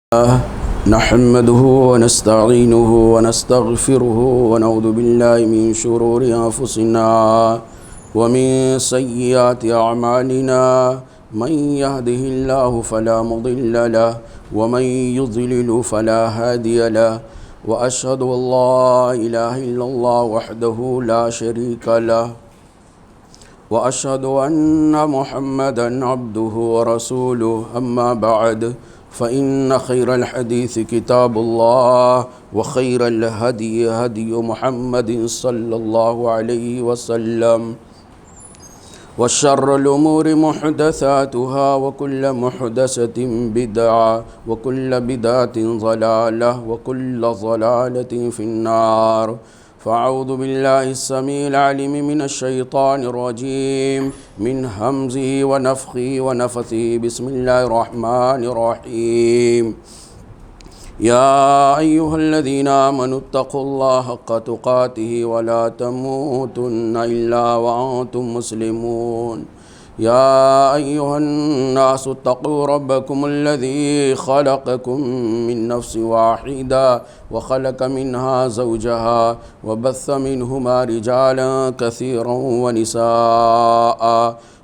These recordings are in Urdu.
نحمده ونستعينه ونستغفره ونعوذ بالله من شرور أنفسنا ومن سيئات أعمالنا من يهده الله فلا مضل له ومن يضلل فلا هادي له وأشهد أن لا إله إلا الله وحده لا شريك له وأشهد أن محمدا عبده ورسوله أما بعد فإن خير الحديث كتاب الله وخير الهدي هدي محمد صلى الله عليه وسلم وشر الأمور محدثاتها وكل محدثة بدعة وكل بدعة ضلالة وكل ضلالة في النار. فأعوذ بالله السميع العليم من الشيطان الرجيم من همزه ونفخه ونفثه. بسم الله الرحمن الرحيم. يا أيها الذين آمنوا اتقوا الله حق تقاته ولا تموتن إلا وأنتم مسلمون. يا أيها الناس اتقوا ربكم الذي خلقكم من نفس واحدة وخلق منها زوجها وبث منهما رجالا كثيرا ونساء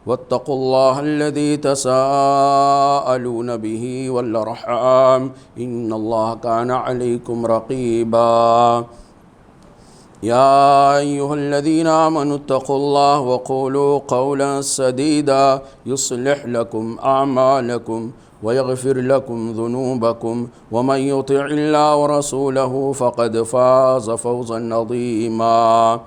واتقوا الله الذي تساءلون به والأرحام إن الله كان عليكم رقيبا. يا أيها الذين آمنوا اتقوا الله وقولوا قولا سديدا يصلح لكم أعمالكم ويغفر لكم ذنوبكم ومن يطع الله ورسوله فقد فاز فوزا عظيما.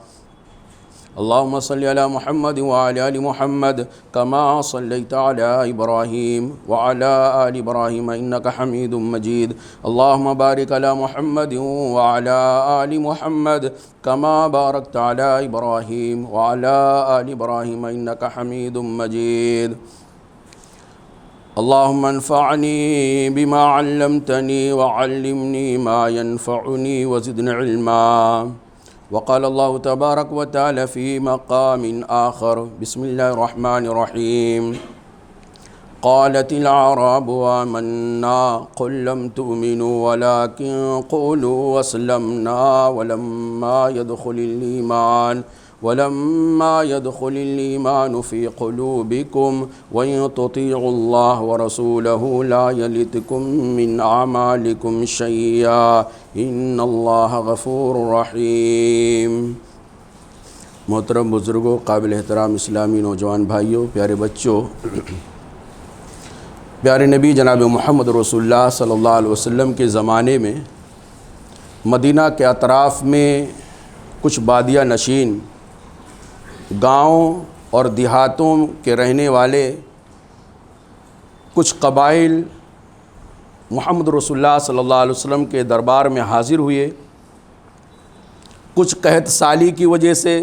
اللهم صل على محمد وعلى آل محمد كما صليت على إبراهيم وعلى آل إبراهيم إنك حميد مجيد. اللهم بارك على محمد وعلى آل محمد كما باركت على إبراهيم وعلى آل إبراهيم إنك حميد مجيد. اللهم انفعني بما علمتني وعلمني ما ينفعني وزدني علما. وقال الله تبارك وتعالى في مقام آخر. بسم الله الرحمن الرحيم. قالت الأعراب آمنا قل لم تؤمنوا ولكن قولوا أسلمنا ولما يدخل الإيمان في قلوبكم وإن تطيعوا الله ورسوله لا يلتكم من أعمالكم شيئا إن الله غفور رحيم. محترم بزرگوں، قابل احترام اسلامی نوجوان بھائیوں، پیارے بچوں، پیارے نبی جناب محمد رسول اللہ صلی اللہ علیہ وسلم کے زمانے میں مدینہ کے اطراف میں کچھ بادیہ نشین گاؤں اور دیہاتوں کے رہنے والے کچھ قبائل محمد رسول اللہ صلی اللہ علیہ وسلم کے دربار میں حاضر ہوئے. کچھ قحط سالی کی وجہ سے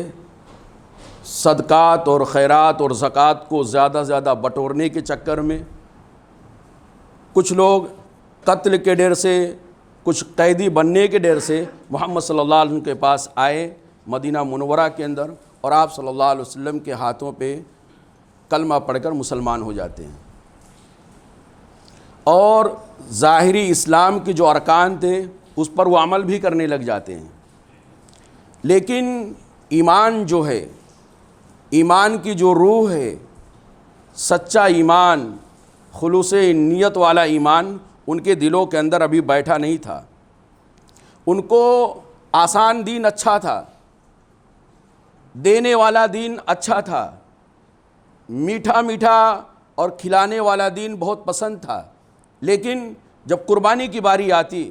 صدقات اور خیرات اور زکوٰۃ کو زیادہ زیادہ بٹورنے کے چکر میں، کچھ لوگ قتل کے ڈر سے، کچھ قیدی بننے کے ڈر سے محمد صلی اللہ علیہ وسلم کے پاس آئے مدینہ منورہ کے اندر، اور آپ صلی اللہ علیہ وسلم کے ہاتھوں پہ کلمہ پڑھ کر مسلمان ہو جاتے ہیں، اور ظاہری اسلام کے جو ارکان تھے اس پر وہ عمل بھی کرنے لگ جاتے ہیں. لیکن ایمان جو ہے، ایمان کی جو روح ہے، سچا ایمان، خلوص نیت والا ایمان ان کے دلوں کے اندر ابھی بیٹھا نہیں تھا. ان کو آسان دین اچھا تھا، دینے والا دین اچھا تھا، میٹھا میٹھا اور کھلانے والا دین بہت پسند تھا. لیکن جب قربانی کی باری آتی،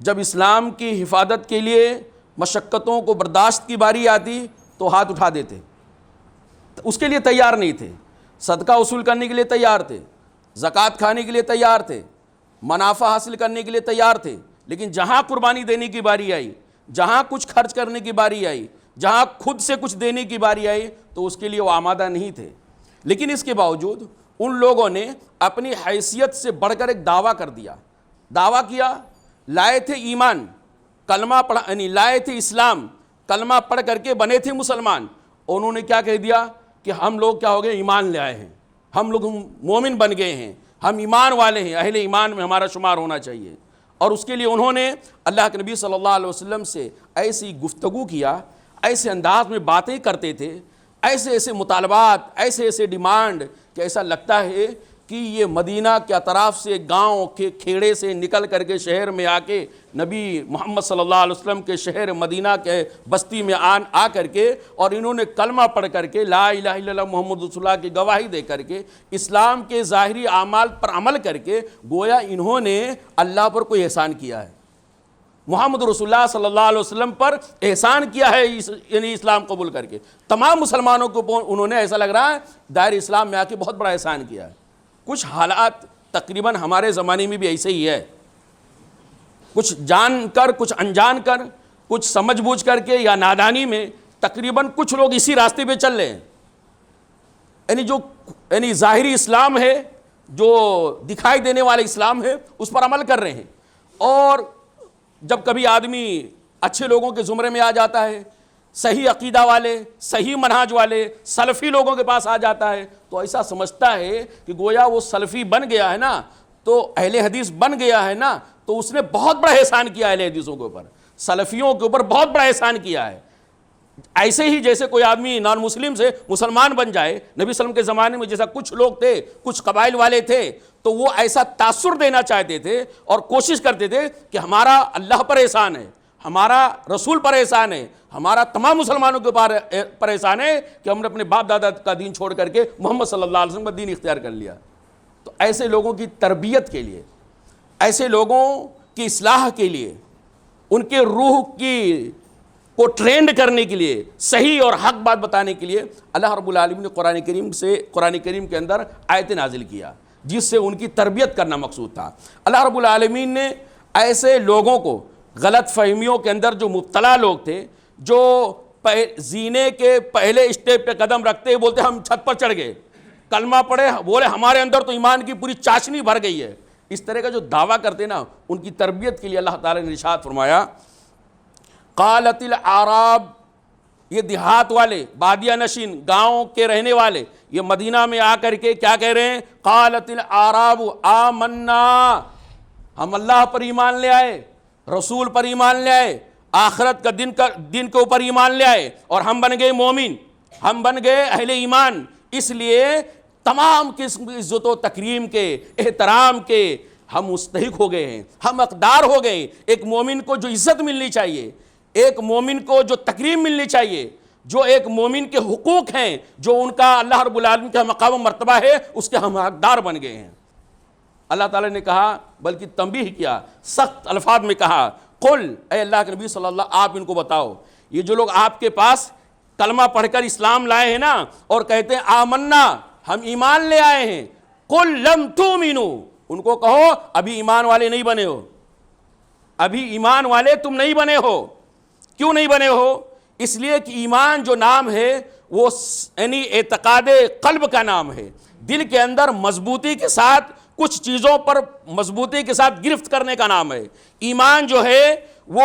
جب اسلام کی حفاظت کے لیے مشقتوں کو برداشت کی باری آتی تو ہاتھ اٹھا دیتے. اس کے لیے تیار نہیں تھے، صدقہ وصول کرنے کے لیے تیار تھے، زکوٰۃ کھانے کے لیے تیار تھے، منافع حاصل کرنے کے لیے تیار تھے. لیکن جہاں قربانی دینے کی باری آئی، جہاں کچھ خرچ کرنے کی باری آئی، جہاں خود سے کچھ دینے کی باری آئی تو اس کے لیے وہ آمادہ نہیں تھے. لیکن اس کے باوجود ان لوگوں نے اپنی حیثیت سے بڑھ کر ایک دعویٰ کر دیا. دعویٰ کیا، لائے تھے ایمان، کلمہ پڑھا، یعنی لائے تھے اسلام، کلمہ پڑھ کر کے بنے تھے مسلمان. انہوں نے کیا کہہ دیا کہ ہم لوگ کیا ہو گئے، ایمان لے آئے ہیں، ہم لوگ مومن بن گئے ہیں. ہم ایمان والے ہیں، اہل ایمان میں ہمارا شمار ہونا چاہیے۔ اور اس کے لیے انہوں نے اللہ کے نبی صلی اللہ علیہ وسلم سے ایسی گفتگو کیا، ایسے انداز میں باتیں کرتے تھے، ایسے ایسے مطالبات، ایسے ایسے ڈیمانڈ کہ ایسا لگتا ہے کہ یہ مدینہ کے اطراف سے، گاؤں کے کھیڑے سے نکل کر کے شہر میں آ کے، نبی محمد صلی اللہ علیہ وسلم کے شہر مدینہ کے بستی میں آ کر کے، اور انہوں نے کلمہ پڑھ کر کے، لا الہ الا اللہ محمد رسول اللہ کی گواہی دے کر کے، اسلام کے ظاہری اعمال پر عمل کر کے، گویا انہوں نے اللہ پر کوئی احسان کیا ہے، محمد رسول اللہ صلی اللہ علیہ وسلم پر احسان کیا ہے، یعنی اسلام قبول کر کے تمام مسلمانوں کو انہوں نے، ایسا لگ رہا ہے دائر اسلام میں آ کے بہت بڑا احسان کیا ہے۔ کچھ حالات تقریباً ہمارے زمانے میں بھی ایسے ہی ہے، کچھ جان کر، کچھ انجان کر، کچھ سمجھ بوجھ کر کے یا نادانی میں تقریباً کچھ لوگ اسی راستے پہ چل رہے ہیں، یعنی ظاہری اسلام ہے، جو دکھائی دینے والے اسلام ہے، اس پر عمل کر رہے ہیں، اور جب کبھی آدمی اچھے لوگوں کے زمرے میں آ جاتا ہے، صحیح عقیدہ والے، صحیح منہاج والے، سلفی لوگوں کے پاس آ جاتا ہے، تو ایسا سمجھتا ہے کہ گویا وہ سلفی بن گیا ہے نا، تو اہل حدیث بن گیا ہے نا، تو اس نے بہت بڑا احسان کیا اہل حدیثوں کے اوپر، سلفیوں کے اوپر بہت بڑا احسان کیا ہے۔ ایسے ہی جیسے کوئی آدمی نان مسلم سے مسلمان بن جائے، نبی صلی اللہ علیہ وسلم کے زمانے میں جیسا کچھ لوگ تھے، کچھ قبائل والے تھے، تو وہ ایسا تاثر دینا چاہتے تھے اور کوشش کرتے تھے کہ ہمارا اللہ پر احسان ہے، ہمارا رسول پر احسان ہے، ہمارا تمام مسلمانوں کے پر احسان ہے کہ ہم نے اپنے باپ دادا کا دین چھوڑ کر کے محمد صلی اللہ علیہ وسلم کا دین اختیار کر لیا۔ تو ایسے لوگوں کی تربیت کے لیے، ایسے لوگوں کی اصلاح کے لیے، ان کے روح کو ٹرینڈ کرنے کے لیے، صحیح اور حق بات بتانے کے لیے اللہ رب العالمین نے قرآن کریم کے اندر آیت نازل کیا، جس سے ان کی تربیت کرنا مقصود تھا۔ اللہ رب العالمین نے ایسے لوگوں کو، غلط فہمیوں کے اندر جو مبتلا لوگ تھے، جو زینے کے پہلے اسٹیپ پہ قدم رکھتے بولتے ہم چھت پر چڑھ گئے، کلمہ پڑھے بولے ہمارے اندر تو ایمان کی پوری چاشنی بھر گئی ہے، اس طرح کا جو دعویٰ کرتے نا، ان کی تربیت کے لیے اللہ تعالیٰ نے ارشاد فرمایا، قالت الاعراب، یہ دیہات والے، بادیہ نشین، گاؤں کے رہنے والے، یہ مدینہ میں آ کر کے کیا کہہ رہے ہیں؟ قالت الاعراب آمنا، ہم اللہ پر ایمان لے آئے، رسول پر ایمان لے آئے، آخرت کا دن کے اوپر ایمان لے آئے، اور ہم بن گئے مومن، ہم بن گئے اہل ایمان، اس لیے تمام قسم کی عزت و تکریم کے، احترام کے ہم مستحق ہو گئے ہیں، ہم حقدار ہو گئے۔ ایک مومن کو جو عزت ملنی چاہیے، ایک مومن کو جو تکریم ملنی چاہیے، جو ایک مومن کے حقوق ہیں، جو ان کا اللہ رب العالمین کا مقام و مرتبہ ہے، اس کے ہم حقدار بن گئے ہیں۔ اللہ تعالیٰ نے کہا، بلکہ تنبیہ کیا، سخت الفاظ میں کہا، قل، اے اللہ کے نبی صلی اللہ، آپ ان کو بتاؤ، یہ جو لوگ آپ کے پاس کلمہ پڑھ کر اسلام لائے ہیں نا، اور کہتے ہیں آمنا، ہم ایمان لے آئے ہیں، قل لم تؤمنوا، ان کو کہو ابھی ایمان والے نہیں بنے ہو، ابھی ایمان والے تم نہیں بنے ہو۔ کیوں نہیں بنے ہو؟ اس لیے کہ ایمان جو نام ہے وہ یعنی اعتقاد قلب کا نام ہے، دل کے اندر مضبوطی کے ساتھ کچھ چیزوں پر مضبوطی کے ساتھ گرفت کرنے کا نام ہے۔ ایمان جو ہے وہ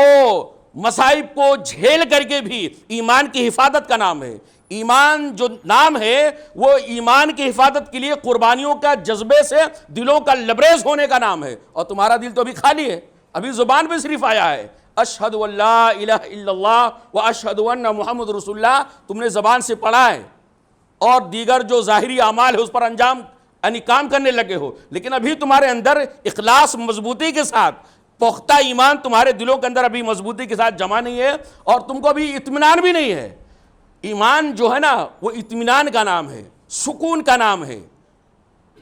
مصائب کو جھیل کر کے بھی ایمان کی حفاظت کا نام ہے۔ ایمان جو نام ہے وہ ایمان کی حفاظت کے لیے قربانیوں کا جذبے سے دلوں کا لبریز ہونے کا نام ہے، اور تمہارا دل تو ابھی خالی ہے، ابھی زبان پہ صرف آیا ہے اشہد ان لا الہ الا اللہ و اشہد ان محمد رسول اللہ، تم نے زبان سے پڑھا ہے، اور دیگر جو ظاہری اعمال ہے اس پر انجام یعنی کام کرنے لگے ہو، لیکن ابھی تمہارے اندر اخلاص مضبوطی کے ساتھ، پختہ ایمان تمہارے دلوں کے اندر ابھی مضبوطی کے ساتھ جمع نہیں ہے، اور تم کو ابھی اطمینان بھی نہیں ہے۔ ایمان جو ہے نا وہ اطمینان کا نام ہے، سکون کا نام ہے،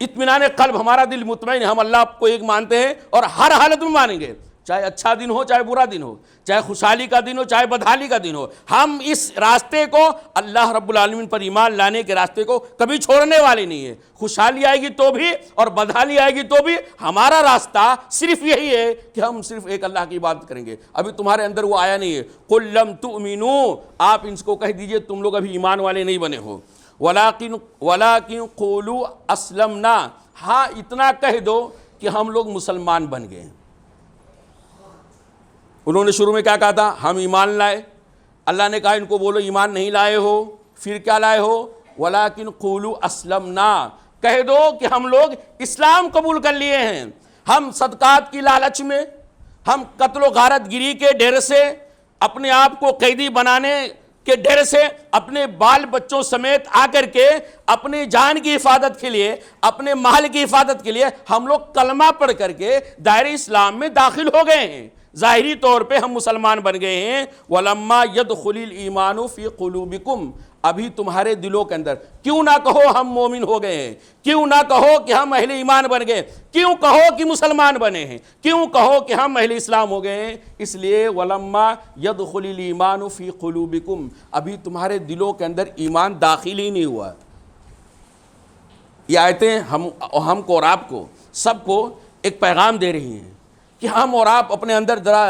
اطمینان قلب، ہمارا دل مطمئن ہے، ہم اللہ کو ایک مانتے ہیں اور ہر حالت میں مانیں گے، چاہے اچھا دن ہو چاہے برا دن ہو، چاہے خوشحالی کا دن ہو چاہے بدحالی کا دن ہو، ہم اس راستے کو، اللہ رب العالمین پر ایمان لانے کے راستے کو کبھی چھوڑنے والے نہیں ہیں۔ خوشحالی آئے گی تو بھی اور بدحالی آئے گی تو بھی ہمارا راستہ صرف یہی ہے کہ ہم صرف ایک اللہ کی عبادت کریں گے۔ ابھی تمہارے اندر وہ آیا نہیں ہے، قل لم تؤمنوا، آپ ان کو کہہ دیجئے تم لوگ ابھی ایمان والے نہیں بنے ہو، وَلَٰكِنْ قُولُوا أَسْلَمْنَا، ہاں اتنا کہہ دو کہ ہم لوگ مسلمان بن گئے۔ انہوں نے شروع میں کیا کہا تھا؟ ہم ایمان لائے، اللہ نے کہا ان کو بولو ایمان نہیں لائے ہو، پھر کیا لائے ہو؟ وَلَٰكِنْ قُولُوا أَسْلَمْنَا، کہہ دو کہ ہم لوگ اسلام قبول کر لیے ہیں، ہم صدقات کی لالچ میں، ہم قتل و غارت گری کے ڈر سے، اپنے آپ کو قیدی بنانے کے ڈر سے، اپنے بال بچوں سمیت آ کر کے اپنے جان کی حفاظت کے لیے، اپنے مال کی حفاظت کے لیے ہم لوگ کلمہ پڑھ کر کے دائرہ اسلام میں داخل ہو گئے ہیں، ظاہری طور پہ ہم مسلمان بن گئے ہیں۔ وَلَمَّا يَدْخُلِ الْإِيمَانُ فِي قُلُوبِكُمْ، ابھی تمہارے دلوں کے اندر، کیوں نہ کہو ہم مومن ہو گئے ہیں، کیوں نہ کہو کہ ہم اہل ایمان بن گئے، کیوں کہو کہ مسلمان بنے ہیں، کیوں کہو کہ ہم اہل اسلام ہو گئے ہیں؟ اس لیے وَلَمَّا يَدْخُلِ الْإِيمَانُ فِي قُلُوبِكُمْ، ابھی تمہارے دلوں کے اندر ایمان داخل ہی نہیں ہوا۔ یہ آیتیں ہم کو اور آپ کو سب کو ایک پیغام دے رہی ہیں کہ ہم اور آپ اپنے اندر ذرا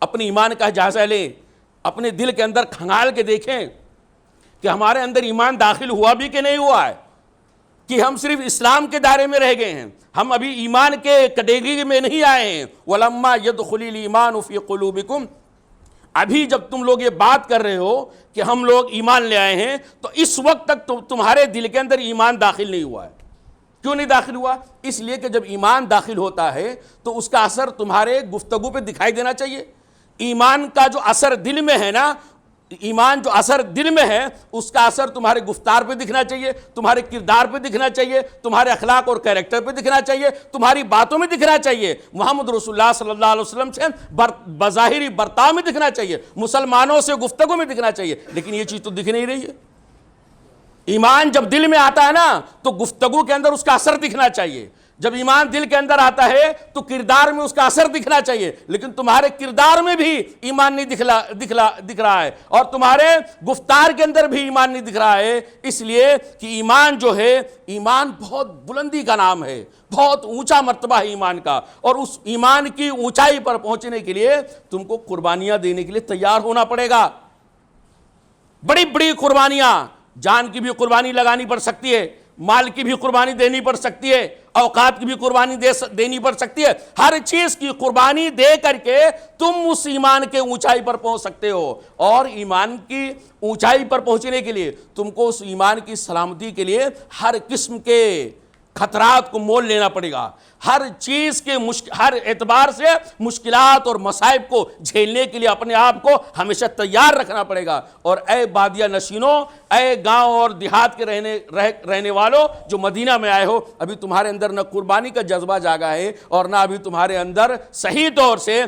اپنے ایمان کا جائزہ لیں، اپنے دل کے اندر کھنگال کے دیکھیں کہ ہمارے اندر ایمان داخل ہوا بھی کہ نہیں ہوا ہے، کہ ہم صرف اسلام کے دائرے میں رہ گئے ہیں، ہم ابھی ایمان کے کیٹیگری میں نہیں آئے ہیں۔ وَلَمَّا يَدْخُلِ الْإِيمَانُ فِي قُلُوبِكُمْ، ابھی جب تم لوگ یہ بات کر رہے ہو کہ ہم لوگ ایمان لے آئے ہیں، تو اس وقت تک تمہارے دل کے اندر ایمان داخل نہیں ہوا ہے۔ کیوں نہیں داخل ہوا؟ اس لیے کہ جب ایمان داخل ہوتا ہے تو اس کا اثر تمہارے گفتگو پہ دکھائی دینا چاہیے۔ ایمان کا جو اثر دل میں ہے نا، ایمان جو اثر دل میں ہے، اس کا اثر تمہارے گفتار پہ دکھنا چاہیے، تمہارے کردار پہ دکھنا چاہیے، تمہارے اخلاق اور کیریکٹر پہ دکھنا چاہیے، تمہاری باتوں میں دکھنا چاہیے، محمد رسول اللہ صلی اللہ علیہ وسلم سے بظاہری برتاؤ میں دکھنا چاہیے، مسلمانوں سے گفتگو میں دکھنا چاہیے، لیکن یہ چیز تو دکھ نہیں رہی ہے۔ ایمان جب دل میں آتا ہے نا تو گفتگو کے اندر اس کا اثر دکھنا چاہیے، جب ایمان دل کے اندر آتا ہے تو کردار میں اس کا اثر دکھنا چاہیے، لیکن تمہارے کردار میں بھی ایمان نہیں دکھ رہا ہے، اور تمہارے گفتار کے اندر بھی ایمان نہیں دکھ رہا ہے۔ اس لیے کہ ایمان جو ہے، ایمان بہت بلندی کا نام ہے، بہت اونچا مرتبہ ہے ایمان کا، اور اس ایمان کی اونچائی پر پہنچنے کے لیے تم کو قربانیاں دینے کے لیے تیار ہونا پڑے گا، بڑی بڑی قربانیاں، جان کی بھی قربانی لگانی پڑ سکتی ہے، مال کی بھی قربانی دینی پڑ سکتی ہے، اوقات کی بھی قربانی دینی پڑ سکتی ہے، ہر چیز کی قربانی دے کر کے تم اس ایمان کے اونچائی پر پہنچ سکتے ہو۔ اور ایمان کی اونچائی پر پہنچنے کے لیے تم کو اس ایمان کی سلامتی کے لیے ہر قسم کے خطرات کو مول لینا پڑے گا، ہر چیز کے ہر اعتبار سے مشکلات اور مصائب کو جھیلنے کے لیے اپنے آپ کو ہمیشہ تیار رکھنا پڑے گا۔ اور اے بادیہ نشینوں، اے گاؤں اور دیہات کے رہنے والوں جو مدینہ میں آئے ہو، ابھی تمہارے اندر نہ قربانی کا جذبہ جاگا ہے، اور نہ ابھی تمہارے اندر صحیح طور سے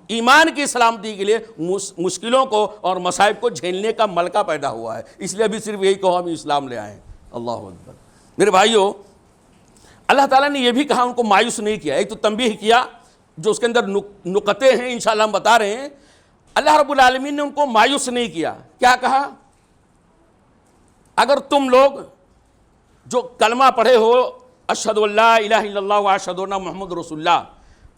ایمان کی سلامتی کے لیے مشکلوں کو اور مصائب کو جھیلنے کا ملکہ پیدا ہوا ہے۔ اس لیے ابھی صرف یہی کہو ہم اسلام لے آئے ہیں۔ اللہ اکبر۔ میرے بھائیوں، اللہ تعالیٰ نے یہ بھی کہا ان کو مایوس نہیں کیا، ایک تو تنبیہ کیا جو اس کے اندر نقطے ہیں انشاءاللہ ہم بتا رہے ہیں۔ اللہ رب العالمین نے ان کو مایوس نہیں کیا، کیا کہا؟ اگر تم لوگ جو کلمہ پڑھے ہو، اشہد ان لا الہ الا اللہ و اشہد ان محمد رسول اللہ،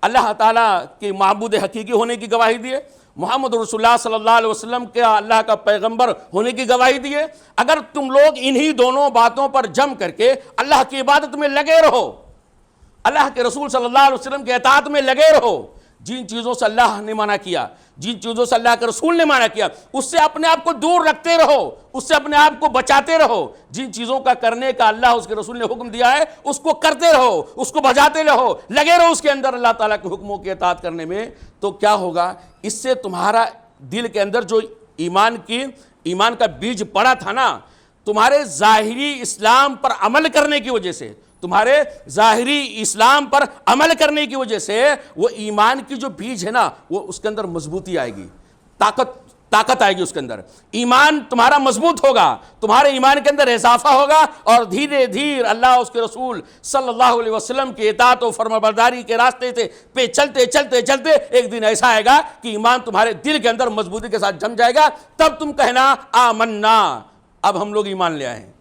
اللہ تعالیٰ کے معبود حقیقی ہونے کی گواہی دیے، محمد رسول اللہ صلی اللہ علیہ وسلم کے اللہ کا پیغمبر ہونے کی گواہی دیے، اگر تم لوگ انہی دونوں باتوں پر جم کر کے اللہ کی عبادت میں لگے رہو، اللہ کے رسول صلی اللہ علیہ وسلم کے اطاعت میں لگے رہو، جن چیزوں سے اللہ نے منع کیا، جن چیزوں سے اللہ کے رسول نے منع کیا، اس سے اپنے آپ کو دور رکھتے رہو، اس سے اپنے آپ کو بچاتے رہو، جن چیزوں کا کرنے کا اللہ اس کے رسول نے حکم دیا ہے اس کو کرتے رہو، اس کو بجاتے رہو، لگے رہو اس کے اندر اللہ تعالیٰ کے حکموں کی اطاعت کرنے میں۔ تو کیا ہوگا؟ اس سے تمہارا دل کے اندر جو ایمان کا بیج پڑا تھا نا، تمہارے ظاہری اسلام پر عمل کرنے کی وجہ سے، تمہارے ظاہری اسلام پر عمل کرنے کی وجہ سے وہ ایمان کی جو بیج ہے نا، وہ اس کے اندر مضبوطی آئے گی، طاقت آئے گی اس کے اندر، ایمان تمہارا مضبوط ہوگا، تمہارے ایمان کے اندر اضافہ ہوگا، اور دھیرے دھیرے اللہ اس کے رسول صلی اللہ علیہ وسلم کی اطاعت و فرمانبرداری کے راستے پہ چلتے ایک دن ایسا آئے گا کہ ایمان تمہارے دل کے اندر مضبوطی کے ساتھ جم جائے گا، تب تم کہنا آمنا، اب ہم لوگ ایمان لے آئے ہیں۔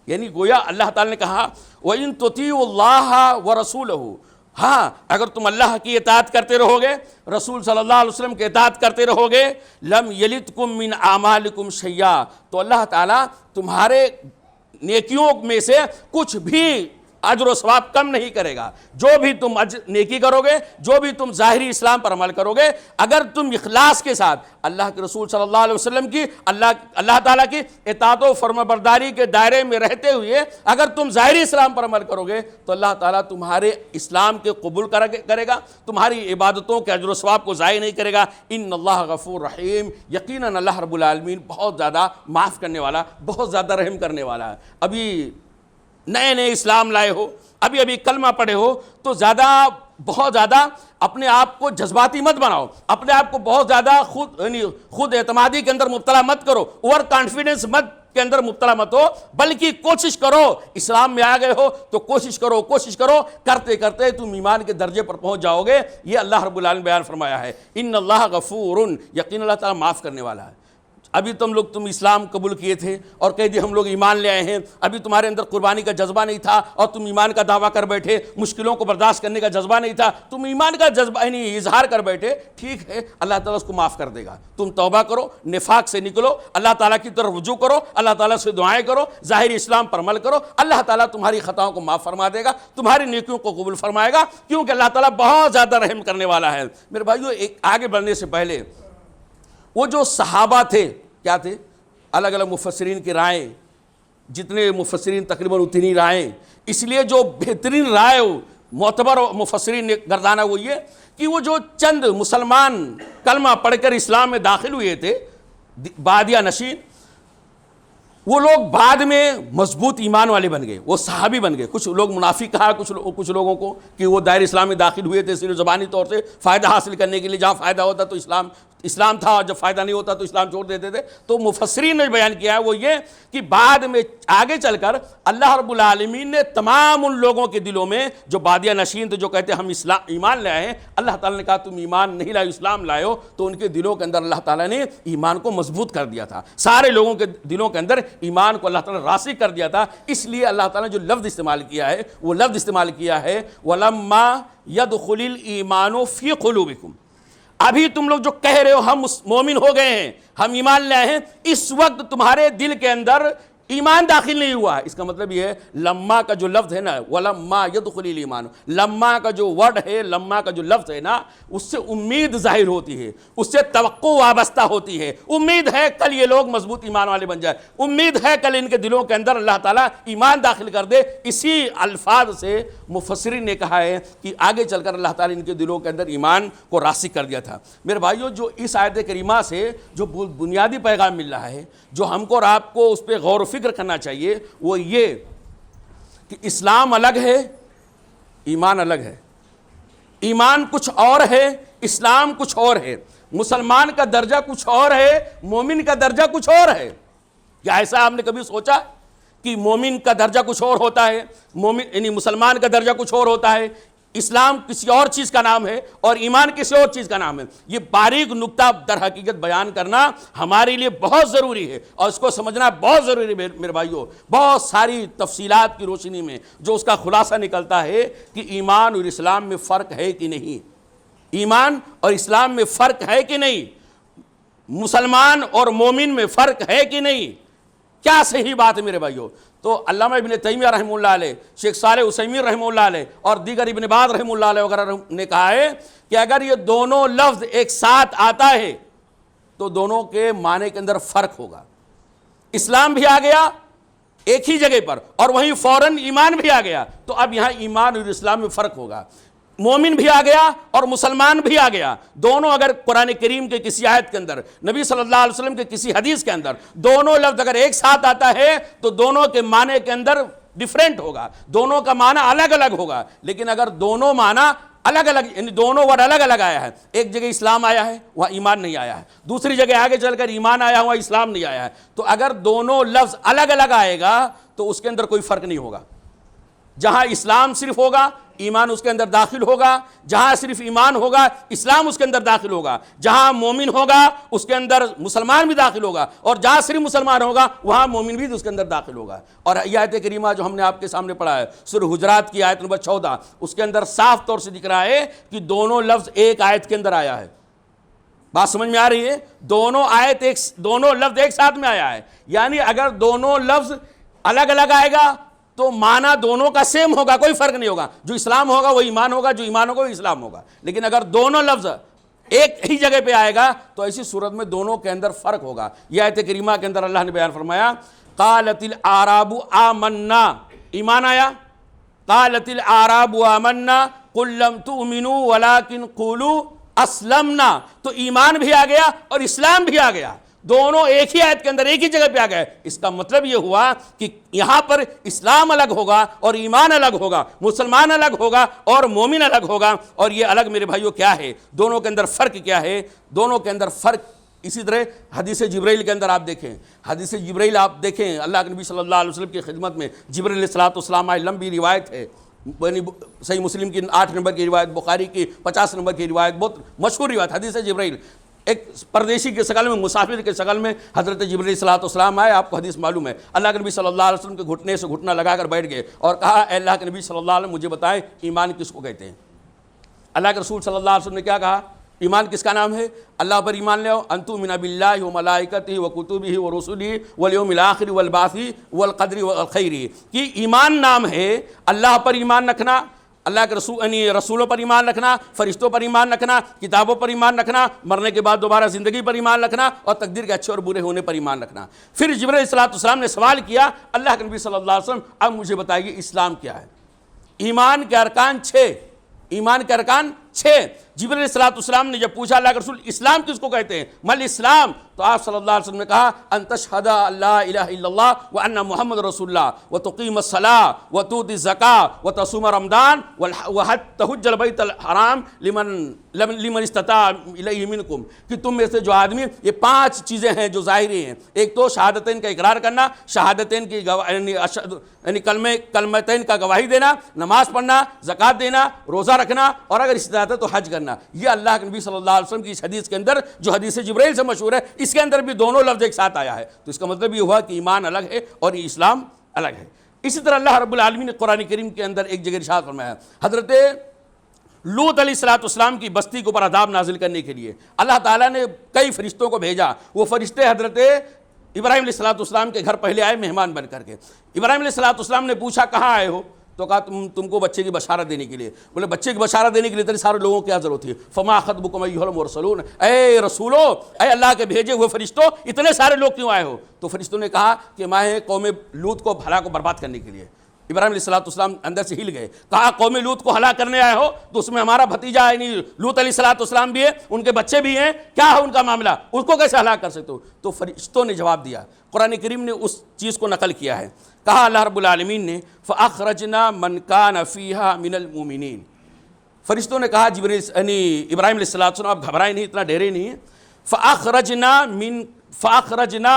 یعنی گویا اللہ تعالی نے کہا وَإِن تُطِيعُوا اللَّهَ وَرَسُولَهُ، ہاں اگر تم اللہ کی اطاعت کرتے رہو گے، رسول صلی اللہ علیہ وسلم کی اطاعت کرتے رہو گے، لَمْ يَلِتْكُمْ مِنْ أَعْمَالِكُمْ شَيْئًا، تو اللہ تعالیٰ تمہارے نیکیوں میں سے کچھ بھی اجر و ثواب کم نہیں کرے گا. جو بھی تم نیکی کرو گے, جو بھی تم ظاہری اسلام پر عمل کرو گے, اگر تم اخلاص کے ساتھ اللہ کے رسول صلی اللہ علیہ وسلم کی, اللہ تعالیٰ کی اطاعت و فرمانبرداری کے دائرے میں رہتے ہوئے اگر تم ظاہری اسلام پر عمل کرو گے تو اللہ تعالیٰ تمہارے اسلام کے قبول کرے گا, تمہاری عبادتوں کے اجر و ثواب کو ضائع نہیں کرے گا. ان اللہ غفور رحیم, یقیناً اللہ رب العالمین بہت زیادہ معاف کرنے والا, بہت زیادہ رحم کرنے والا ہے. ابھی نئے اسلام لائے ہو, ابھی کلمہ پڑھے ہو, تو بہت زیادہ اپنے آپ کو جذباتی مت بناؤ, اپنے آپ کو بہت زیادہ خود اعتمادی کے اندر مبتلا مت کرو, اوور کانفیڈنس کے اندر مبتلا مت ہو, بلکہ کوشش کرو. اسلام میں آ گئے ہو تو کوشش کرو, کرتے کرتے تم ایمان کے درجے پر پہنچ جاؤ گے. یہ اللہ رب العالمین بیان فرمایا ہے, ان اللہ غفور, یقین اللہ تعالیٰ معاف کرنے والا ہے. ابھی تم اسلام قبول کیے تھے اور کہہ دیے ہم لوگ ایمان لے آئے ہیں, ابھی تمہارے اندر قربانی کا جذبہ نہیں تھا اور تم ایمان کا دعویٰ کر بیٹھے, مشکلوں کو برداشت کرنے کا جذبہ نہیں تھا, تم ایمان کا جذبہ یعنی اظہار کر بیٹھے, ٹھیک ہے, اللہ تعالیٰ اس کو معاف کر دے گا. تم توبہ کرو, نفاق سے نکلو, اللہ تعالیٰ کی طرف رجوع کرو, اللہ تعالیٰ سے دعائیں کرو, ظاہری اسلام پر عمل کرو, اللہ تعالیٰ تمہاری خطاؤں کو معاف فرما دے گا, تمہاری نیکیوں کو قبول فرمائے گا, کیونکہ اللہ تعالیٰ بہت زیادہ رحم کرنے والا ہے. میرے بھائیو, ایک آگے بڑھنے سے پہلے وہ جو صحابہ تھے, کیا تھے؟ الگ الگ مفسرین کی رائیں, جتنے مفسرین تقریباً اتنی رائیں, اس لیے جو بہترین رائے معتبر مفسرین نے گردانا وہ یہ کہ وہ جو چند مسلمان کلمہ پڑھ کر اسلام میں داخل ہوئے تھے, بادیہ نشین, وہ لوگ بعد میں مضبوط ایمان والے بن گئے, وہ صحابی بن گئے. کچھ لوگ منافق کہا کچھ لوگوں کو کہ وہ دائر اسلام میں داخل ہوئے تھے صرف زبانی طور سے فائدہ حاصل کرنے کے لیے, جہاں فائدہ ہوتا تو اسلام تھا, اور جب فائدہ نہیں ہوتا تو اسلام چھوڑ دیتے تھے. تو مفسرین نے بیان کیا ہے وہ یہ کہ بعد میں آگے چل کر اللہ رب العالمین نے تمام ان لوگوں کے دلوں میں جو بادیہ نشین تھے, جو کہتے ہیں ہم ایمان لائے ہیں, اللہ تعالیٰ نے کہا تم ایمان نہیں لائے, اسلام لائے ہو, تو ان کے دلوں کے اندر اللہ تعالیٰ نے ایمان کو مضبوط کر دیا تھا. سارے لوگوں کے دلوں کے اندر ایمان کو اللہ تعالیٰ راسخ کر دیا تھا. اس لیے اللہ تعالیٰ نے جو لفظ استعمال کیا ہے وہ لفظ استعمال کیا ہے وَلَمَّا يَدْخُلِ الْإِيمَانُ فِي قُلُوبِكُمْ. ابھی تم لوگ جو کہہ رہے ہو ہم مومن ہو گئے ہیں, ہم ایمان لے آئے ہیں, اس وقت تمہارے دل کے اندر ایمان داخل نہیں ہوا. اس کا مطلب یہ ہے لما کا جو لفظ ہے نا, وَلَمَّا يَدْخُلِ الْإِيمَانُ, لما کا جو ورڈ ہے, لما کا جو لفظ ہے نا, اس سے امید ظاہر ہوتی ہے, اس سے توقع وابستہ ہوتی ہے. امید ہے کل یہ لوگ مضبوط ایمان والے بن جائے, امید ہے کل ان کے دلوں کے اندر اللہ تعالیٰ ایمان داخل کر دے. اسی الفاظ سے مفسرین نے کہا ہے کہ آگے چل کر اللہ تعالیٰ ان کے دلوں کے اندر ایمان کو راسخ کر دیا تھا. میرے بھائیو, جو اس آیت کریمہ سے جو بنیادی پیغام مل رہا ہے, جو ہم کو اور آپ کو اس پہ غور و فکر کرنا چاہیے, وہ یہ کہ اسلام الگ ہے, ایمان الگ ہے. ایمان کچھ اور ہے, اسلام کچھ اور ہے. مسلمان کا درجہ کچھ اور ہے, مومن کا درجہ کچھ اور ہے. کیا ایسا آپ نے کبھی سوچا کہ مومن کا درجہ کچھ اور ہوتا ہے, یعنی مسلمان کا درجہ کچھ اور ہوتا ہے, اسلام کسی اور چیز کا نام ہے اور ایمان کسی اور چیز کا نام ہے؟ یہ باریک نکتہ در حقیقت بیان کرنا ہمارے لیے بہت ضروری ہے, اور اس کو سمجھنا بہت ضروری ہے میرے بھائیوں. بہت ساری تفصیلات کی روشنی میں جو اس کا خلاصہ نکلتا ہے کہ ایمان اور اسلام میں فرق ہے کہ نہیں, ایمان اور اسلام میں فرق ہے کہ نہیں, مسلمان اور مومن میں فرق ہے کہ نہیں, کیا صحیح بات ہے میرے بھائیوں. تو علامہ ابن تیمیہ رحمہ اللہ علیہ, شیخ صالح عثیمین رحمہ اللہ علیہ اور دیگر ابن باز رحمہ اللہ علیہ وغیرہ نے کہا ہے کہ اگر یہ دونوں لفظ ایک ساتھ آتا ہے تو دونوں کے معنی کے اندر فرق ہوگا. اسلام بھی آ گیا ایک ہی جگہ پر اور وہیں فوراً ایمان بھی آ گیا, تو اب یہاں ایمان اور اسلام میں فرق ہوگا. مومن بھی آ گیا اور مسلمان بھی آ گیا, دونوں اگر قرآن کریم کے کسی آیت کے اندر, نبی صلی اللہ علیہ وسلم کے کسی حدیث کے اندر دونوں لفظ اگر ایک ساتھ آتا ہے تو دونوں کے معنی کے اندر ڈیفرنٹ ہوگا, دونوں کا معنی الگ الگ ہوگا. لیکن اگر دونوں معنی الگ الگ, یعنی دونوں ورڈ الگ الگ آیا ہے, ایک جگہ اسلام آیا ہے وہاں ایمان نہیں آیا ہے, دوسری جگہ آگے چل کر ایمان آیا وہاں اسلام نہیں آیا ہے, تو اگر دونوں لفظ الگ الگ آئے گا تو اس کے اندر کوئی فرق نہیں ہوگا. جہاں اسلام صرف ہوگا ایمان اس کے اندر داخل ہوگا, جہاں صرف ایمان ہوگا اسلام اس کے اندر داخل ہوگا, جہاں مومن ہوگا اس کے اندر مسلمان بھی داخل ہوگا, اور جہاں صرف مسلمان ہوگا وہاں مومن بھی اس کے اندر داخل ہوگا. اور یہ آیت کریمہ جو ہم نے آپ کے سامنے پڑھا ہے سورہ حجرات کی آیت نمبر 14, اس کے اندر صاف طور سے دکھ رہا ہے کہ دونوں لفظ ایک آیت کے اندر آیا ہے. بات سمجھ میں آ رہی ہے؟ دونوں لفظ ایک ساتھ میں آیا ہے, یعنی اگر دونوں لفظ الگ الگ آئے گا تو معنی دونوں کا سیم ہوگا، کوئی فرق نہیں ہوگا، جو اسلام ہوگا وہ ایمان ہوگا، جو ایمان ہوگا وہ اسلام ہوگا۔ لیکن اگر دونوں لفظ ایک ہی جگہ پہ آئے گا تو ایسی صورت میں دونوں کے اندر فرق ہوگا۔ یہ آیت کریمہ کے اندر اللہ نے بیان فرمایا قالت الاعراب آمنا، ایمان آیا، قالت الاعراب آمنا قل لم تؤمنوا ولكن قولوا اسلمنا، تو ایمان بھی آ گیا اور اسلام بھی آ گیا، دونوں ایک ہی آیت کے اندر ایک ہی جگہ پہ آ گئے۔ اس کا مطلب یہ ہوا کہ یہاں پر اسلام الگ ہوگا اور ایمان الگ ہوگا، مسلمان الگ ہوگا اور مومن الگ ہوگا، اور یہ الگ میرے بھائیوں کیا ہے، دونوں کے اندر فرق کیا ہے، دونوں کے اندر فرق۔ اسی طرح حدیث جبرائیل کے اندر آپ دیکھیں، حدیث جبرائیل آپ دیکھیں، اللہ کے نبی صلی اللہ علیہ وسلم کی خدمت میں جبرائیل علیہ السلام آئے، لمبی روایت ہے، صحیح مسلم کی 8 نمبر کی روایت، بخاری کی 50 نمبر کی روایت، بہت مشہور روایت حدیث جبرائیل۔ ایک پردیسی کے شکل میں، مسافر کے شکل میں حضرت جبرائیل صلی اللہ علیہ وسلم آئے، آپ کو حدیث معلوم ہے، اللہ کے نبی صلی اللہ علیہ وسلم کے گھٹنے سے گھٹنا لگا کر بیٹھ گئے اور کہا اے اللہ کے نبی صلی اللہ علیہ وسلم مجھے بتائیں ایمان کس کو کہتے ہیں؟ اللہ کے رسول صلی اللہ علیہ وسلم نے کیا کہا؟ ایمان کس کا نام ہے؟ اللہ پر ایمان لے آؤ، ان تؤمن باللہ وملائکتہ وکتبہ ورسلہ والیوم الآخر والبعث والقدر والخیر، کہ ایمان نام ہے اللہ پر ایمان رکھنا، اللہ کے رسولوں پر ایمان رکھنا، فرشتوں پر ایمان رکھنا، کتابوں پر ایمان رکھنا، مرنے کے بعد دوبارہ زندگی پر ایمان رکھنا، اور تقدیر کے اچھے اور برے ہونے پر ایمان رکھنا۔ پھر جبرائیل علیہ السلام نے سوال کیا اللہ کے نبی صلی اللہ علیہ وسلم اب مجھے بتائیے اسلام کیا ہے؟ ایمان کے ارکان 6، ایمان کے ارکان 6۔ جبرائیل علیہ السلام نے جب پوچھا اللہ کے رسول اسلام کس کو کہتے ہیں، مل اسلام، تو آپ صلی اللہ علیہ وسلم نے کہا ان تشہد ان لا الہ الا اللہ وان محمد رسول اللہ وتقیم الصلاۃ وتؤتی الزکاۃ وتصوم رمضان وتحج البیت الحرام لمن استطاع الیہ منکم، کہ تم میں سے جو آدمی، یہ 5 چیزیں ہیں جو ظاہری ہیں، ایک تو شہادتین کا اقرار کرنا، شہادتین کی یعنی کلمتین کا گواہی دینا، نماز پڑھنا، زکوٰۃ دینا، روزہ رکھنا، اور اگر استطاعت ہے تو حج کرنا۔ یہ اللہ کے نبی صلی اللہ علیہ وسلم کی اس حدیث کے اندر جو حدیث جبرائیل سے مشہور ہے، اس کے اندر بھی دونوں لفظ ایک ساتھ آیا ہے، تو اس کا مطلب یہ ہوا کہ ایمان الگ ہے اور اسلام الگ ہے۔ اسی طرح اللہ رب العالمین نے قرآن کریم کے اندر ایک جگہ ارشاد فرمایا، حضرت لوط علیہ السلام کی بستی کے اوپر عذاب نازل کرنے کے لیے اللہ تعالیٰ نے کئی فرشتوں کو بھیجا۔ وہ فرشتے حضرت ابراہیم علیہ السلام کے گھر پہلے آئے مہمان بن کر کے۔ ابراہیم علیہ السلام نے پوچھا کہاں آئے ہو؟ تو کہا تم کو بچے کی بشارت دینے کے لیے۔ بولے بچے کی بشارت دینے کے لیے اتنے سارے لوگوں کی کیا ضرورت تھی؟ فما خطبکم ایھا المرسلون، اے رسولو، اے اللہ کے بھیجے ہوئے فرشتوں، اتنے سارے لوگ کیوں آئے ہو؟ تو فرشتوں نے کہا کہ میں قوم لوط کو ہلاک و برباد کرنے کے لیے۔ ابراہیم علیہ السلام اندر سے ہل گئے، کہا قوم لوط کو ہلاک کرنے آئے ہو تو اس میں ہمارا بھتیجا یعنی لوط علیہ السلام بھی ہے، ان کے بچے بھی ہیں، کیا ہے ان کا معاملہ، اس کو کیسے ہلاک کر سکتے ہو؟ تو فرشتوں نے جواب دیا، قرآن کریم نے اس چیز کو نقل کیا ہے، کہا اللہ رب العالمین نے فَأَخْرَجْنَا مَنْ كَانَ فِيهَا مِنَ الْمُؤْمِنِينَ، فرشتوں نے کہا ابراہیم علیہ السلام آپ گھبرائیں نہیں، اتنا ڈرے نہیں ہیں، فَأَخْرَجْنَا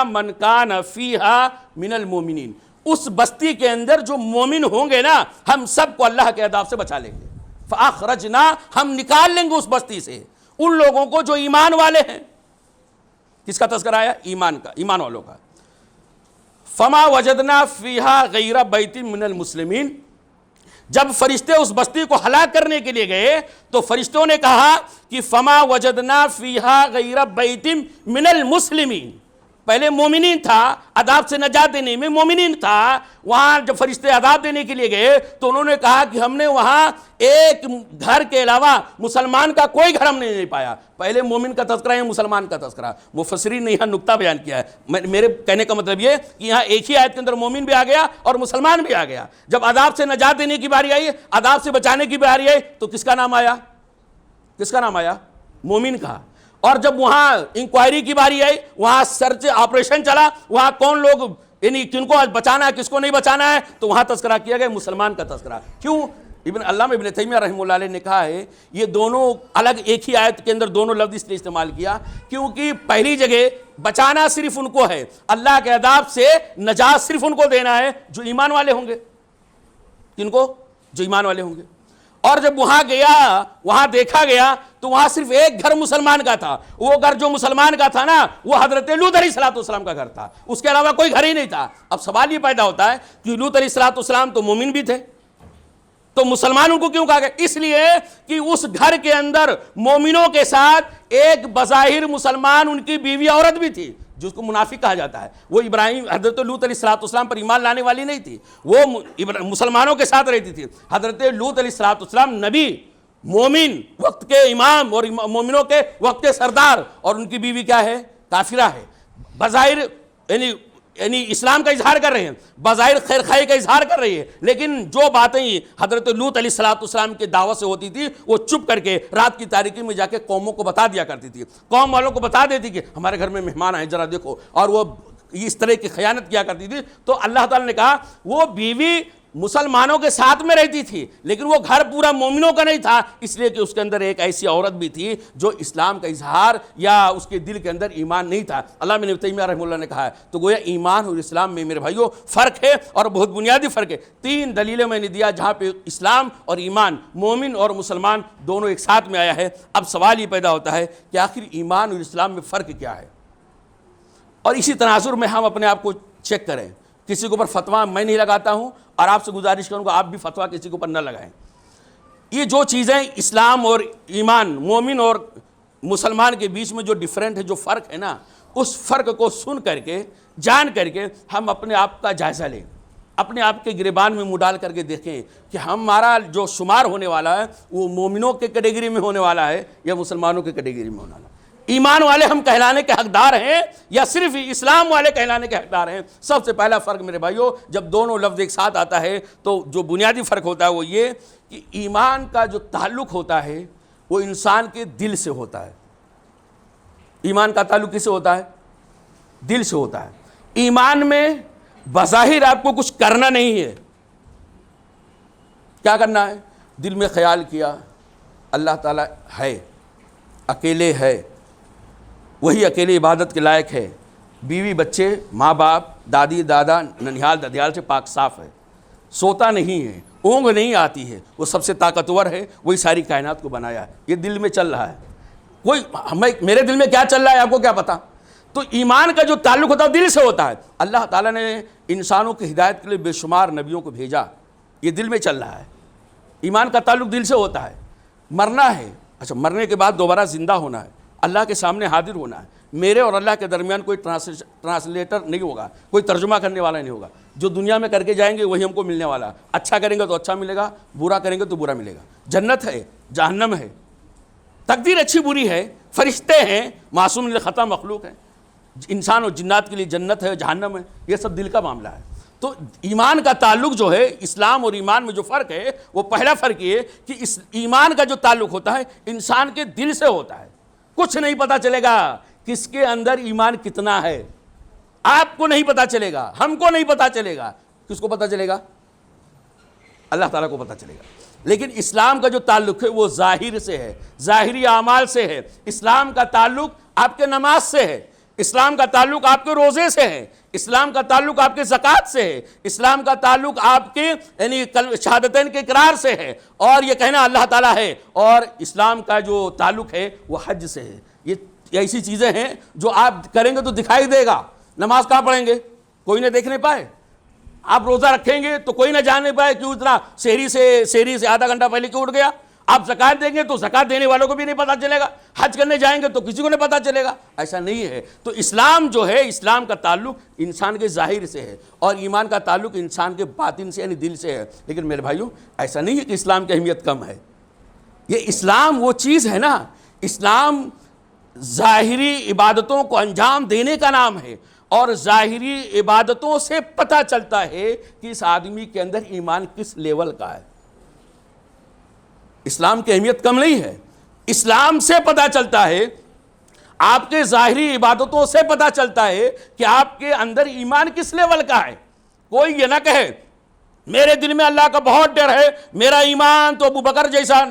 مَنْ كَانَ فِيهَا مِنَ الْمُؤْمِنِينَ، اس بستی کے اندر جو مومن ہوں گے نا، ہم سب کو اللہ کے عذاب سے بچا لیں گے۔ فَأَخْرَجْنَا، ہم نکال لیں گے اس بستی سے ان لوگوں کو جو ایمان والے ہیں۔ کس کا تذکرہ آیا؟ ایمان کا، ایمان والوں کا۔ فما وجدنا فیہا غیر بیت من المسلمین، جب فرشتے اس بستی کو ہلاک کرنے کے لیے گئے تو فرشتوں نے کہا کہ فما وجدنا فیہا غیر بیت من المسلمین، پہلے مومنین تھا، عذاب سے نجات دینے میں مومنین تھا، وہاں جب فرشتے عذاب دینے کے لیے گئے تو انہوں نے کہا کہ ہم نے وہاں ایک گھر کے علاوہ مسلمان کا کوئی گھر ہم نے نہیں پایا۔ پہلے مومن کا تذکرہ ہے، مسلمان کا تذکرہ۔ مفسرین نے یہاں نقطہ بیان کیا ہے، میرے کہنے کا مطلب یہ کہ یہاں ایک ہی آیت کے اندر مومن بھی آ گیا اور مسلمان بھی آ گیا۔ جب عذاب سے نجات دینے کی باری آئی، عذاب سے بچانے کی باری آئی تو کس کا نام آیا؟ کس کا نام آیا؟ مومن کا۔ اور جب وہاں انکوائری کی باری آئی، وہاں سرچ آپریشن چلا، وہاں کون لوگ یعنی کن کو بچانا ہے کس کو نہیں بچانا ہے، تو وہاں تذکرہ کیا گیا مسلمان کا تذکرہ۔ کیوں؟ علامہ ابن تیمیہ رحمہ اللہ علیہ نے کہا ہے یہ دونوں الگ ایک ہی آیت کے اندر دونوں لفظ اس لیے استعمال کیا کیونکہ پہلی جگہ بچانا صرف ان کو ہے، اللہ کے عذاب سے نجات صرف ان کو دینا ہے جو ایمان والے ہوں گے۔ کن کو؟ جو ایمان والے ہوں گے۔ اور جب وہاں گیا، وہاں دیکھا گیا تو وہاں صرف ایک گھر مسلمان کا تھا، وہ گھر جو مسلمان کا تھا نا وہ حضرت لوط علیہ السلام کا گھر تھا، اس کے علاوہ کوئی گھر ہی نہیں تھا۔ اب سوال یہ پیدا ہوتا ہے کہ لوط علیہ السلام تو مومن بھی تھے، تو مسلمان ان کو کیوں کہا گیا؟ اس لیے کہ اس گھر کے اندر مومنوں کے ساتھ ایک بظاہر مسلمان ان کی بیوی عورت بھی تھی، جو اس کو منافق کہا جاتا ہے، وہ ابراہیم حضرت لوط علیہ السلام پر ایمان لانے والی نہیں تھی، وہ مسلمانوں کے ساتھ رہتی تھی۔ حضرت لوط علیہ السلام نبی، مومن، وقت کے امام اور مومنوں کے وقت کے سردار، اور ان کی بیوی کیا ہے؟ کافرہ ہے۔ بظاہر یعنی اسلام کا اظہار کر رہے ہیں، بظاہر خیر خواہی کا اظہار کر رہی ہے، لیکن جو باتیں حضرت لوط علیہ السلام کے دعوت سے ہوتی تھی وہ چپ کر کے رات کی تاریکی میں جا کے قوموں کو بتا دیا کرتی تھی، قوم والوں کو بتا دیتی کہ ہمارے گھر میں مہمان آئے ذرا دیکھو، اور وہ اس طرح کی خیانت کیا کرتی تھی۔ تو اللہ تعالیٰ نے کہا وہ بیوی مسلمانوں کے ساتھ میں رہتی تھی، لیکن وہ گھر پورا مومنوں کا نہیں تھا، اس لیے کہ اس کے اندر ایک ایسی عورت بھی تھی جو اسلام کا اظہار یا اس کے دل کے اندر ایمان نہیں تھا۔ علامہ ابن تیمیہ رحمہ اللہ نے کہا ہے تو گویا ایمان اور اسلام میں میرے بھائیوں فرق ہے، اور بہت بنیادی فرق ہے۔ 3 دلیلیں میں نے دیا جہاں پہ اسلام اور ایمان، مومن اور مسلمان دونوں ایک ساتھ میں آیا ہے۔ اب سوال یہ پیدا ہوتا ہے کہ آخر ایمان اور اسلام میں فرق کیا ہے، اور اسی تناظر میں ہم اپنے آپ کو چیک کریں۔ کسی کے اوپر فتویٰ میں نہیں لگاتا ہوں، اور آپ سے گزارش کروں گا آپ بھی فتویٰ کسی کے اوپر نہ لگائیں۔ یہ جو چیزیں اسلام اور ایمان، مومن اور مسلمان کے بیچ میں جو ڈیفرنٹ ہے، جو فرق ہے نا، اس فرق کو سن کر کے، جان کر کے ہم اپنے آپ کا جائزہ لیں، اپنے آپ کے گریبان میں منہ ڈال کر کے دیکھیں کہ ہمارا جو شمار ہونے والا ہے وہ مومنوں کے کیٹیگری میں ہونے والا ہے یا مسلمانوں کے کیٹیگری میں ہونے والا ہے۔ ایمان والے ہم کہلانے کے حقدار ہیں یا صرف اسلام والے کہلانے کے حقدار ہیں؟ سب سے پہلا فرق میرے بھائیوں، جب دونوں لفظ ایک ساتھ آتا ہے تو جو بنیادی فرق ہوتا ہے وہ یہ کہ ایمان کا جو تعلق ہوتا ہے وہ انسان کے دل سے ہوتا ہے۔ ایمان کا تعلق کس سے ہوتا ہے؟ دل سے ہوتا ہے۔ ایمان میں بظاہر آپ کو کچھ کرنا نہیں ہے۔ کیا کرنا ہے؟ دل میں خیال کیا اللہ تعالیٰ ہے، اکیلے ہے، وہی اکیلے عبادت کے لائق ہے، بیوی بچے ماں باپ دادی دادا ننھیال ددھیال سے پاک صاف ہے، سوتا نہیں ہے، اونگ نہیں آتی ہے، وہ سب سے طاقتور ہے، وہی ساری کائنات کو بنایا ہے، یہ دل میں چل رہا ہے۔ میرے دل میں کیا چل رہا ہے آپ کو کیا پتا؟ تو ایمان کا جو تعلق ہوتا ہے دل سے ہوتا ہے۔ اللہ تعالیٰ نے انسانوں کی ہدایت کے لیے بے شمار نبیوں کو بھیجا، یہ دل میں چل رہا ہے۔ ایمان کا تعلق دل سے ہوتا ہے۔ مرنا ہے، اچھا مرنے کے بعد دوبارہ زندہ ہونا ہے، اللہ کے سامنے حاضر ہونا ہے۔ میرے اور اللہ کے درمیان کوئی ٹرانسلیٹر نہیں ہوگا، کوئی ترجمہ کرنے والا نہیں ہوگا۔ جو دنیا میں کر کے جائیں گے وہی ہم کو ملنے والا ہے۔ اچھا کریں گے تو اچھا ملے گا، برا کریں گے تو برا ملے گا۔ جنت ہے، جہنم ہے، تقدیر اچھی بری ہے، فرشتے ہیں، معصوم الخطا مخلوق ہیں، انسان اور جنات کے لیے جنت ہے، جہنم ہے، یہ سب دل کا معاملہ ہے۔ تو ایمان کا تعلق جو ہے، اسلام اور ایمان میں جو فرق ہے وہ پہلا فرق یہ کہ اس ایمان کا جو تعلق ہوتا ہے انسان کے دل سے ہوتا ہے۔ کچھ نہیں پتا چلے گا کس کے اندر ایمان کتنا ہے، آپ کو نہیں پتا چلے گا، ہم کو نہیں پتا چلے گا، کس کو پتا چلے گا؟ اللہ تعالیٰ کو پتا چلے گا۔ لیکن اسلام کا جو تعلق ہے وہ ظاہر سے ہے، ظاہری اعمال سے ہے۔ اسلام کا تعلق آپ کے نماز سے ہے، اسلام کا تعلق آپ کے روزے سے ہے، اسلام کا تعلق آپ کے زکوٰۃ سے ہے، اسلام کا تعلق آپ کے یعنی شہادتین کے اقرار سے ہے، اور یہ کہنا اللہ تعالیٰ ہے، اور اسلام کا جو تعلق ہے وہ حج سے ہے۔ یہ ایسی چیزیں ہیں جو آپ کریں گے تو دکھائی دے گا۔ نماز کہاں پڑھیں گے؟ کوئی نہ دیکھ نہیں پائے۔ آپ روزہ رکھیں گے تو کوئی نہ جان نہیں پائے کیوں اتنا سحری سے آدھا گھنٹہ پہلے کیوں اٹھ گیا۔ آپ زکوٰۃ دیں گے تو زکوٰۃ دینے والوں کو بھی نہیں پتہ چلے گا، حج کرنے جائیں گے تو کسی کو نہیں پتہ چلے گا۔ ایسا نہیں ہے۔ تو اسلام جو ہے، اسلام کا تعلق انسان کے ظاہر سے ہے، اور ایمان کا تعلق انسان کے باطن سے یعنی دل سے ہے۔ لیکن میرے بھائیوں ایسا نہیں ہے کہ اسلام کی اہمیت کم ہے۔ یہ اسلام وہ چیز ہے نا، اسلام ظاہری عبادتوں کو انجام دینے کا نام ہے، اور ظاہری عبادتوں سے پتہ چلتا ہے کہ اس آدمی کے اندر ایمان کس لیول کا ہے۔ اسلام کی اہمیت کم نہیں ہے۔ اسلام سے پتہ چلتا ہے، آپ کے ظاہری عبادتوں سے پتہ چلتا ہے کہ آپ کے اندر ایمان کس لیول کا ہے۔ کوئی یہ نہ کہے میرے دل میں اللہ کا بہت ڈر ہے، میرا ایمان تو ابو بکر جیسا،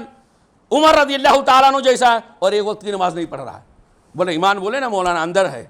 عمر رضی اللہ تعالیٰ عنہ جیسا، اور ایک وقت کی نماز نہیں پڑھ رہا ہے۔ بولے ایمان بولے نا مولانا اندر ہے۔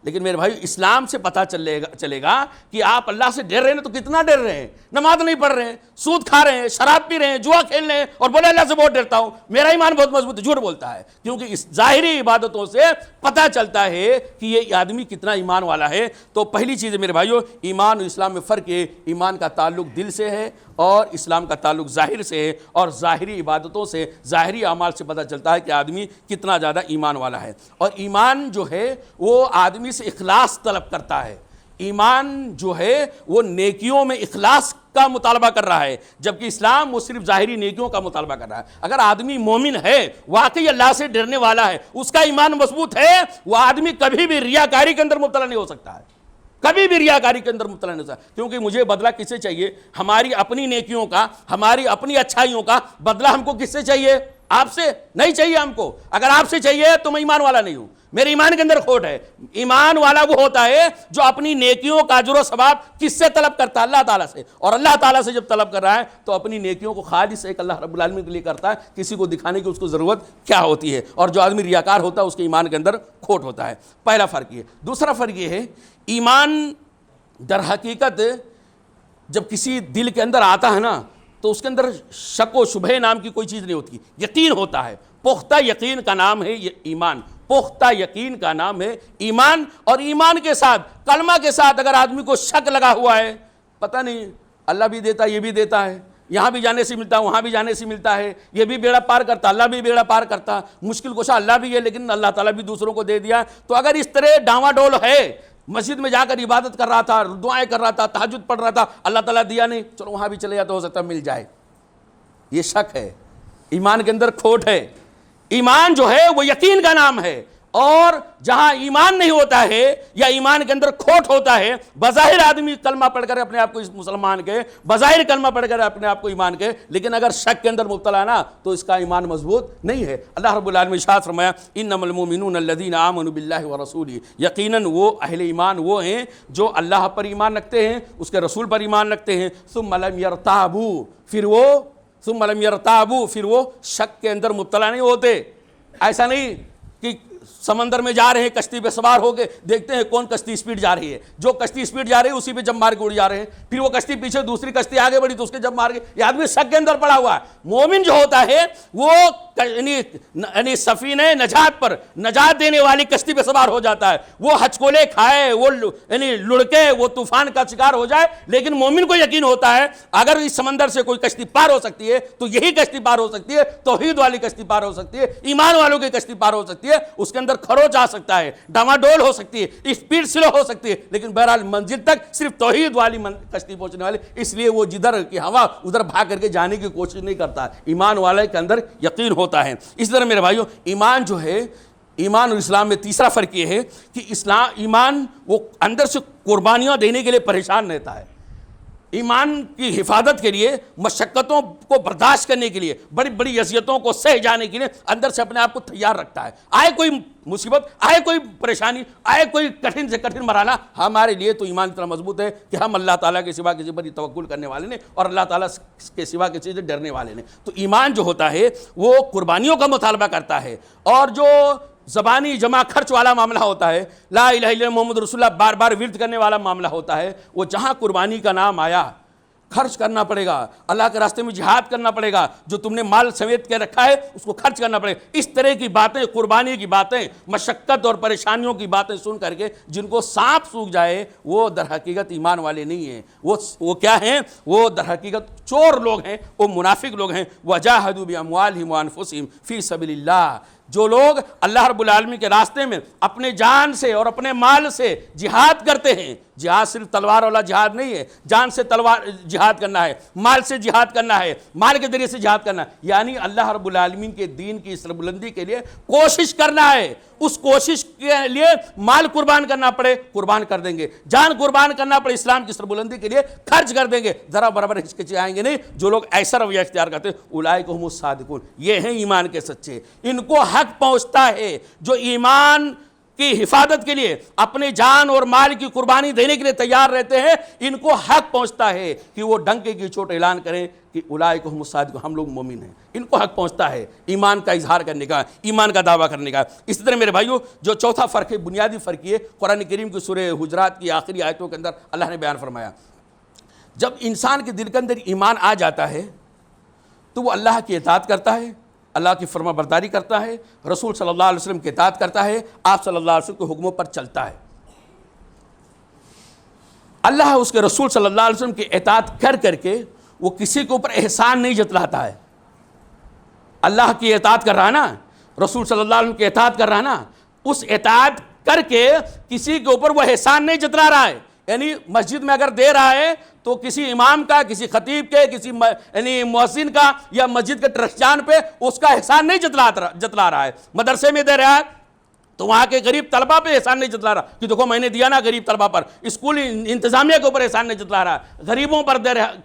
لیکن میرے بھائی اسلام سے پتہ چلے گا کہ آپ اللہ سے ڈر رہے ہیں تو کتنا ڈر رہے ہیں۔ نماز نہیں پڑھ رہے ہیں، سود کھا رہے ہیں، شراب پی رہے ہیں، جوا کھیل رہے ہیں، اور بولے اللہ سے بہت ڈرتا ہوں، میرا ایمان بہت مضبوط ہے، جھوٹ بولتا ہے۔ کیونکہ اس ظاہری عبادتوں سے پتہ چلتا ہے کہ یہ آدمی کتنا ایمان والا ہے۔ تو پہلی چیز ہے میرے بھائیوں، ایمان اور اسلام میں فرق ہے۔ ایمان کا تعلق دل سے ہے اور اسلام کا تعلق ظاہر سے ہے، اور ظاہری عبادتوں سے، ظاہری اعمال سے پتہ چلتا ہے کہ آدمی کتنا زیادہ ایمان والا ہے۔ اور ایمان جو ہے وہ آدمی سے اخلاص طلب کرتا ہے۔ ایمان جو ہے وہ نیکیوں میں اخلاص کا مطالبہ کر رہا ہے، جبکہ اسلام وہ صرف ظاہری نیکیوں کا مطالبہ کر رہا ہے۔ اگر آدمی مومن ہے، واقعی اللہ سے ڈرنے والا ہے، اس کا ایمان مضبوط ہے، وہ آدمی کبھی بھی ریاکاری کے اندر مبتلا نہیں ہو سکتا ہے، کبھی بھی ریاکاری کے اندر مبتلا نہیں ہو سکتا، کیونکہ مجھے بدلہ کس سے چاہیے؟ ہماری اپنی نیکیوں کا، ہماری اپنی اچھائیوں کا بدلہ ہم کو کس سے چاہیے؟ آپ سے نہیں چاہیے ہم کو۔ اگر آپ سے چاہیے تو میں ایمان والا نہیں ہوں، میرے ایمان کے اندر کھوٹ ہے۔ ایمان والا وہ ہوتا ہے جو اپنی نیکیوں کا اجر و ثواب کس سے طلب کرتا ہے؟ اللہ تعالیٰ سے، اور اللہ تعالیٰ سے جب طلب کر رہا ہے تو اپنی نیکیوں کو خالص ایک اللہ رب العالمین کے لیے کرتا ہے، کسی کو دکھانے کی اس کو ضرورت کیا ہوتی ہے۔ اور جو آدمی ریاکار ہوتا ہے اس کے ایمان کے اندر کھوٹ ہوتا ہے۔ پہلا فرق یہ۔ دوسرا فرق یہ ہے، ایمان در حقیقت جب کسی دل کے اندر آتا ہے نا تو اس کے اندر شک و شبہ نام کی کوئی چیز نہیں ہوتی، یقین ہوتا ہے۔ پختہ یقین کا نام ہے یہ ایمان، پختہ یقین کا نام ہے ایمان۔ اور ایمان کے ساتھ، کلمہ کے ساتھ اگر آدمی کو شک لگا ہوا ہے، پتہ نہیں اللہ بھی دیتا ہے، یہ بھی دیتا ہے، یہاں بھی جانے سے ملتا ہے، وہاں بھی جانے سے ملتا ہے، یہ بھی بیڑا پار کرتا، اللہ بھی بیڑا پار کرتا، مشکل کشا اللہ بھی ہے لیکن اللہ تعالیٰ بھی دوسروں کو دے دیا، تو اگر اس طرح ڈاواں ڈول ہے، مسجد میں جا کر عبادت کر رہا تھا، دعائیں کر رہا تھا، تہجد پڑھ رہا تھا، اللہ تعالیٰ دیا نہیں، چلو وہاں بھی چلے جاتا، ہو سکتا ہے مل جائے، یہ شک ہے، ایمان کے اندر کھوٹ ہے۔ ایمان جو ہے وہ یقین کا نام ہے، اور جہاں ایمان نہیں ہوتا ہے یا ایمان کے اندر کھوٹ ہوتا ہے، بظاہر آدمی کلمہ پڑھ کر اپنے آپ کو مسلمان کے، بظاہر کلمہ پڑھ کر اپنے آپ کو ایمان کے، لیکن اگر شک کے اندر مبتلا نا تو اس کا ایمان مضبوط نہیں ہے۔ اللہ رب العالمین نے ارشاد فرمایا، انما المؤمنون الذین آمنوا باللہ ورسولہ، یقیناً وہ اہل ایمان وہ ہیں جو اللہ پر ایمان رکھتے ہیں، اس کے رسول پر ایمان رکھتے ہیں، ثم لم یرتابوا، پھر وہ شک کے اندر مبتلا نہیں ہوتے۔ ایسا نہیں کہ سمندر میں جا رہے ہیں، کشتی پہ سوار ہو کے دیکھتے ہیں کون کشتی اسپیڈ جا رہی ہے، جو کشتی اسپیڈ جا رہی ہے اسی پہ جب مار کے اڑ جا رہے ہیں، پھر وہ کشتی پیچھے دوسری کشتی آگے بڑھی تو اس کے جب مار کے، یہ آدمی شک کے اندر پڑا ہوا ہے۔ مومن جو ہوتا ہے وہ یعنی سفینہ نجات پر، نجات دینے والی کشتی پہ سوار ہو جاتا ہے، وہ ہچکولے کھائے، وہ یعنی لڑکے، وہ طوفان کا شکار ہو جائے، لیکن مومن کو یقین ہوتا ہے اگر اس سمندر سے کوئی کشتی پار ہو سکتی ہے تو یہی کشتی پار ہو سکتی ہے، توحید والی کشتی پار ہو سکتی ہے، ایمان والوں کی کشتی پار ہو سکتی ہے، اس کے اندر کھروچ آ سکتا ہے، ڈاواڈول ہو سکتی ہے، اسپیڈ سلو ہو سکتی ہے، لیکن بہرحال منزل تک صرف توحید والی کشتی پہنچنے والی، اس لیے وہ جدھر کی ہوا ادھر بھاگ کر کے جانے کی کوشش نہیں کرتا۔ ایمان والے کے اندر یقین ہوتا ہے۔ اس طرح میرے بھائیوں، ایمان جو ہے، ایمان اور اسلام میں تیسرا فرق یہ ہے کہ ایمان وہ اندر سے قربانیاں دینے کے لیے پریشان رہتا ہے، ایمان کی حفاظت کے لیے، مشقتوں کو برداشت کرنے کے لیے، بڑی بڑی اذیتوں کو سہ جانے کے لیے اندر سے اپنے آپ کو تیار رکھتا ہے۔ آئے کوئی مصیبت، آئے کوئی پریشانی، آئے کوئی کٹھن سے کٹھن مرحلہ، ہمارے لیے تو ایمان اتنا مضبوط ہے کہ ہم اللہ تعالیٰ کے سوا کسی پر توکل کرنے والے نے، اور اللہ تعالیٰ کے سوا کسی سے ڈرنے والے نے۔ تو ایمان جو ہوتا ہے وہ قربانیوں کا مطالبہ کرتا ہے، اور جو زبانی جمع خرچ والا معاملہ ہوتا ہے، لا الہ الا اللہ محمد رسول اللہ بار بار ورد کرنے والا معاملہ ہوتا ہے، وہ جہاں قربانی کا نام آیا، خرچ کرنا پڑے گا، اللہ کے راستے میں جہاد کرنا پڑے گا، جو تم نے مال سمیت کے رکھا ہے اس کو خرچ کرنا پڑے گا، اس طرح کی باتیں، قربانی کی باتیں، مشقت اور پریشانیوں کی باتیں سن کر کے جن کو سانپ سونکھ جائے، وہ در حقیقت ایمان والے نہیں ہیں، وہ کیا ہیں؟ وہ در حقیقت چور لوگ ہیں، وہ منافق لوگ ہیں۔ وَجَاهَدُوا بِأَمْوَالِهِمْ وَأَنفُسِهِمْ فِي سَبِيلِ اللَّهِ، جو لوگ اللہ رب العالمین کے راستے میں اپنے جان سے اور اپنے مال سے جہاد کرتے ہیں، جہاد صرف تلوار والا جہاد نہیں ہے، جان سے تلوار جہاد کرنا ہے، مال سے جہاد کرنا ہے، مال کے ذریعے سے جہاد کرنا ہے، یعنی اللہ رب العالمین کے دین کی سربلندی کے لیے کوشش کرنا ہے، اس کوشش کے لیے مال قربان کرنا پڑے قربان کر دیں گے، جان قربان کرنا پڑے اسلام کی سربلندی کے لیے خرچ کر دیں گے، ذرا برابر ہچکچائیں گے نہیں۔ جو لوگ ایسا رویہ اختیار کرتے ہیں اولئک هم الصادقون، یہ ہیں ایمان کے سچے، ان کو حق پہنچتا ہے، جو ایمان کی حفاظت کے لیے اپنے جان اور مال کی قربانی دینے کے لیے تیار رہتے ہیں، ان کو حق پہنچتا ہے کہ وہ ڈنکے کی چوٹ اعلان کریں کہ اولئک هم الصادقون، ہم لوگ مومن ہیں، ان کو حق پہنچتا ہے ایمان کا اظہار کرنے کا، ایمان کا دعویٰ کرنے کا۔ اسی طرح میرے بھائیوں، جو چوتھا فرق ہے، بنیادی فرق یہ قرآن کریم کی سورہ حجرات کی آخری آیتوں کے اندر اللہ نے بیان فرمایا، جب انسان کے دل کے اندر ایمان آ جاتا ہے تو وہ اللہ کی اطاعت کرتا ہے، اللہ کی فرما برداری کرتا ہے، رسول صلی اللہ علیہ وسلم کی اطاعت کرتا ہے، آپ صلی اللہ علیہ وسلم کے حکموں پر چلتا ہے۔ اللہ اس کے رسول صلی اللہ علیہ وسلم کی اطاعت کر کر کے وہ کسی کے اوپر احسان نہیں جتلاتا ہے۔ اللہ کی اطاعت کر رہا نا، رسول صلی اللہ علیہ وسلم کی اطاعت کر رہا نا، اس اطاعت کر کے کسی کے اوپر وہ احسان نہیں جتلا رہا ہے. یعنی مسجد میں اگر دے رہا ہے تو کسی امام کا, کسی خطیب کے, کسی یعنی محسن کا یا مسجد کے ٹرسٹیان پہ اس کا احسان نہیں جتلا رہا ہے. مدرسے میں دے رہا ہے تو وہاں کے غریب طلبہ پہ احسان نہیں جتلا رہا کہ دیکھو میں نے دیا نا غریب طلبہ پر. اسکول انتظامیہ کے اوپر احسان نہیں جتلا رہا ہے, غریبوں پر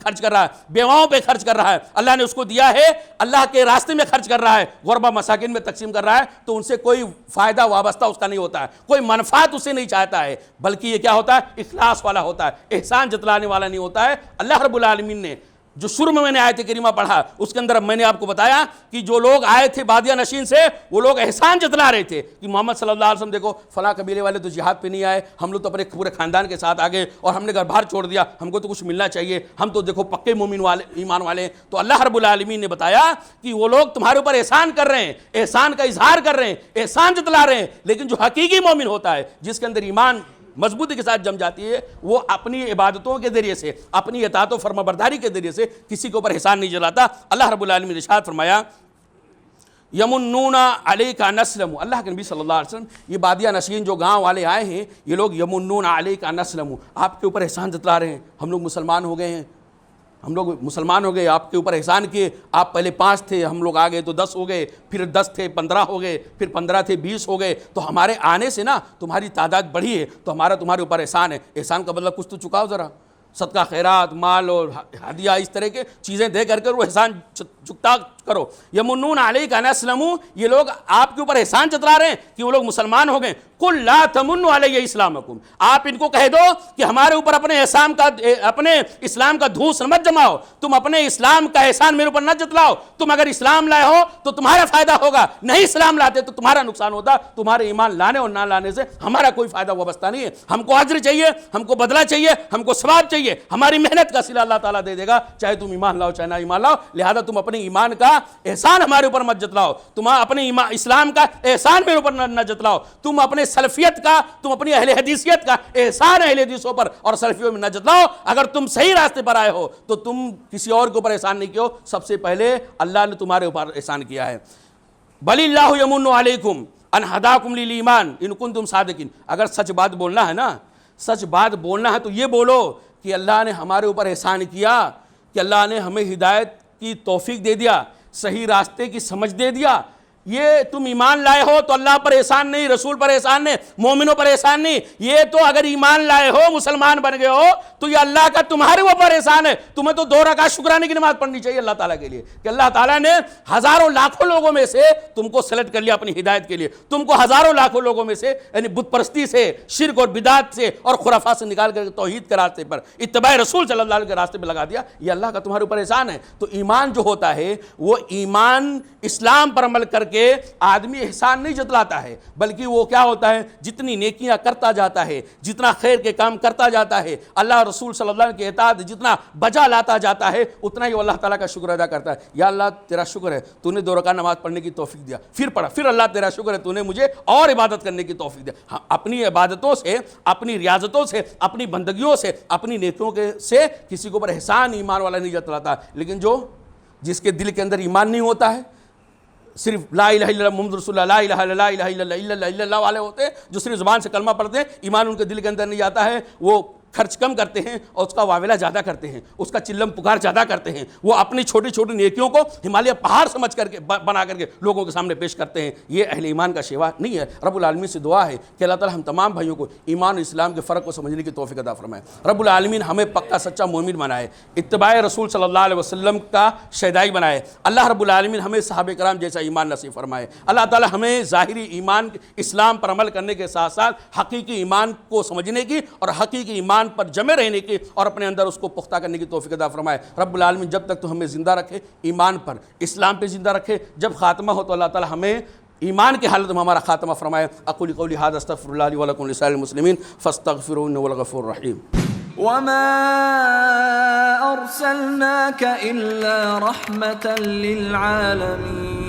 خرچ کر رہا ہے, بیواؤں پہ خرچ کر رہا ہے. اللہ نے اس کو دیا ہے, اللہ کے راستے میں خرچ کر رہا ہے, غربا مساکین میں تقسیم کر رہا ہے, تو ان سے کوئی فائدہ وابستہ اس کا نہیں ہوتا ہے, کوئی منفعت اسے نہیں چاہتا ہے, بلکہ یہ کیا ہوتا ہے, اخلاص والا ہوتا ہے, احسان جتلانے والا نہیں ہوتا ہے. اللہ رب العالمین نے جو شروع میں نے آیت کریمہ پڑھا اس کے اندر میں نے آپ کو بتایا کہ جو لوگ آئے تھے بادیہ نشین سے, وہ لوگ احسان جتلا رہے تھے کہ محمد صلی اللہ علیہ وسلم دیکھو فلاں قبیلے والے تو جہاد پہ نہیں آئے, ہم لوگ تو اپنے پورے خاندان کے ساتھ آگے اور ہم نے گھر بار چھوڑ دیا, ہم کو تو کچھ ملنا چاہیے, ہم تو دیکھو پکے مومن والے, ایمان والے ہیں. تو اللہ رب العالمین نے بتایا کہ وہ لوگ تمہارے اوپر احسان کر رہے ہیں, احسان کا اظہار کر رہے ہیں, احسان جتلا رہے ہیں, لیکن جو حقیقی مومن ہوتا ہے, جس کے اندر ایمان مضبوطی کے ساتھ جم جاتی ہے, وہ اپنی عبادتوں کے ذریعے سے, اپنی اطاعت و فرما برداری کے ذریعے سے کسی کے اوپر احسان نہیں جلاتا. اللہ رب العالمین نے ارشاد فرمایا یمنون علیک ان اسلموا. اللہ کے نبی صلی اللہ علیہ وسلم, یہ بادیہ نشین جو گاؤں والے آئے ہیں, یہ لوگ یمنون علیک ان اسلموا, آپ کے اوپر احسان جتلا رہے ہیں, ہم لوگ مسلمان ہو گئے ہیں, ہم لوگ مسلمان ہو گئے, آپ کے اوپر احسان کیے, آپ پہلے 5 تھے, ہم لوگ آ گئے تو 10 ہو گئے, پھر 10 تھے 15 ہو گئے, پھر 15 تھے 20 ہو گئے, تو ہمارے آنے سے نا تمہاری تعداد بڑھی ہے, تو ہمارا تمہارے اوپر احسان ہے. احسان کا مطلب کچھ تو چکاؤ ذرا, صدقہ خیرات, مال اور ہدیہ, اس طرح کے چیزیں دے کر وہ احسان چکتا کرو. یمنون علیک ان اسلموا, یہ لوگ آپ کے اوپر احسان جتلا رہے ہیں کہ وہ لوگ مسلمان ہو گئے. قل لا تمنوا علی اسلامکم, آپ ان کو کہہ دو کہ ہمارے اوپر اپنے اسلام کا دھوس مت جماؤ, تم اپنے اسلام کا احسان میرے اوپر نہ جتلاؤ. تم اگر اسلام لائے ہو تو تمہارا فائدہ ہوگا, نہیں اسلام لاتے تو تمہارا نقصان ہوتا. تمہارے ایمان لانے اور نہ لانے سے ہمارا کوئی فائدہ وابستہ نہیں ہے. ہم کو اجر چاہیے, ہم کو بدلہ چاہیے, ہم کو ثواب چاہیے, ہماری محنت کا صلہ اللہ تعالیٰ دے دے گا, چاہے تم ایمان لاؤ چاہے نہ ایمان لاؤ. لہذا تم اپنے ایمان کا احسان ہمارے اوپر مت جتلاؤ, تم اپنے اسلام کا احسان میرے اوپر نہ جتلاؤ, تم اپنے سلفیت کا, تم اپنی اہل حدیثیت کا احسان اہل حدیثوں پر اور سلفیوں میں نہ جتلاؤ. اگر تم صحیح راستے پر آئے ہو تو تم کسی اور کے اوپر احسان نہیں کیو, سب سے پہلے اللہ نے تمہارے اوپر احسان کیا ہے. بل اللہ یمن علیکم ان ہداکم للایمان ان کنتم صادقین. اگر سچ بات بولنا ہے نا, سچ بات بولنا ہے تو یہ بولو کہ اللہ نے ہمارے اوپر احسان کیا, کہ اللہ نے ہمیں ہدایت کی توفیق دے دیا, صحیح راستے کی سمجھ دے دیا. یہ تم ایمان لائے ہو تو اللہ پر احسان نہیں, رسول پر احسان نہیں, مومنوں پر احسان نہیں. یہ تو اگر ایمان لائے ہو, مسلمان بن گئے ہو, تو یہ اللہ کا تمہارے اوپر احسان ہے. تمہیں تو 2 رکعت شکرانے کی نماز پڑھنی چاہیے اللہ تعالیٰ کے لیے کہ اللہ تعالیٰ نے ہزاروں لاکھوں لوگوں میں سے تم کو سلیکٹ کر لیا اپنی ہدایت کے لیے, تم کو ہزاروں لاکھوں لوگوں میں سے یعنی بت پرستی سے, شرک اور بدعت سے اور خرافات سے نکال کر توحید کے راستے پر, اتباع رسول صلی اللہ علیہ وسلم کے راستے پہ لگا دیا. یہ اللہ کا تمہارے اوپر احسان ہے. تو ایمان جو ہوتا ہے وہ ایمان اسلام پر عمل کر کے آدمی احسان نہیں جتلاتا ہے, بلکہ وہ کیا ہوتا ہے, جتنی نیکیاں کرتا جاتا ہے, جتنا خیر کے کام کرتا جاتا ہے, اللہ رسول صلی اللہ علیہ وسلم کے اطاعت جتنا بجا لاتا جاتا ہے, اتنا ہی وہ اللہ تعالیٰ کا شکر ادا کرتا ہے. یا اللہ تیرا شکر ہے تو نے 2 رکعت نماز پڑھنے کی توفیق دیا, پھر پڑھا, پھر اللہ تیرا شکر ہے تو نے مجھے اور عبادت کرنے کی توفیق دیا. اپنی عبادتوں سے, اپنی ریاضتوں سے, اپنی بندگیوں سے, اپنی نیکیوں سے کسی کے اوپر احسان ایمان والا نہیں جتلاتا. لیکن جس کے دل کے اندر ایمان نہیں ہوتا ہے, صرف لا الہ الا اللہ محمد رسول اللہ, لا الہ الا اللہ الا اللہ والے ہوتے ہیں, جو صرف زبان سے کلمہ پڑھتے ہیں, ایمان ان کے دل کے اندر نہیں جاتا ہے. وہ خرچ کم کرتے ہیں اور اس کا واویلا زیادہ کرتے ہیں, اس کا چلم پکار زیادہ کرتے ہیں. وہ اپنی چھوٹی چھوٹی نیکیوں کو ہمالیہ پہاڑ سمجھ کر کے بنا کر کے لوگوں کے سامنے پیش کرتے ہیں. یہ اہل ایمان کا شیوا نہیں ہے. رب العالمین سے دعا ہے کہ اللہ تعالی ہم تمام بھائیوں کو ایمان و اسلام کے فرق کو سمجھنے کی توفیق عطا فرمائے. رب العالمین ہمیں پکا سچا مومن بنائے, اتباع رسول صلی اللہ علیہ وسلم کا شیدائی بنائے. اللہ رب العالمین ہمیں صحابہ کرام جیسا ایمان نصیب فرمائے. اللہ تعالی ہمیں ظاہری ایمان اسلام پر عمل کرنے کے ساتھ ساتھ حقیقی ایمان کو سمجھنے کی اور حقیقی ایمان پر جمے رہنے کی اور اپنے اندر اس کو پختہ کرنے کی توفیق عطا فرمائے. رب العالمین جب تک تو ہمیں زندہ رکھے, ایمان پر, اسلام پہ زندہ رکھے. جب خاتمہ ہو تو اللہ تعالی ہمیں ایمان کی حالت میں ہمارا خاتمہ فرمائے. اقول قولی ھذا استغفر اللہ لی ولکم ولسائر المسلمین فاستغفروہ انہ هو الغفور الرحیم. وما أرسلناك إلا رحمة للعالمين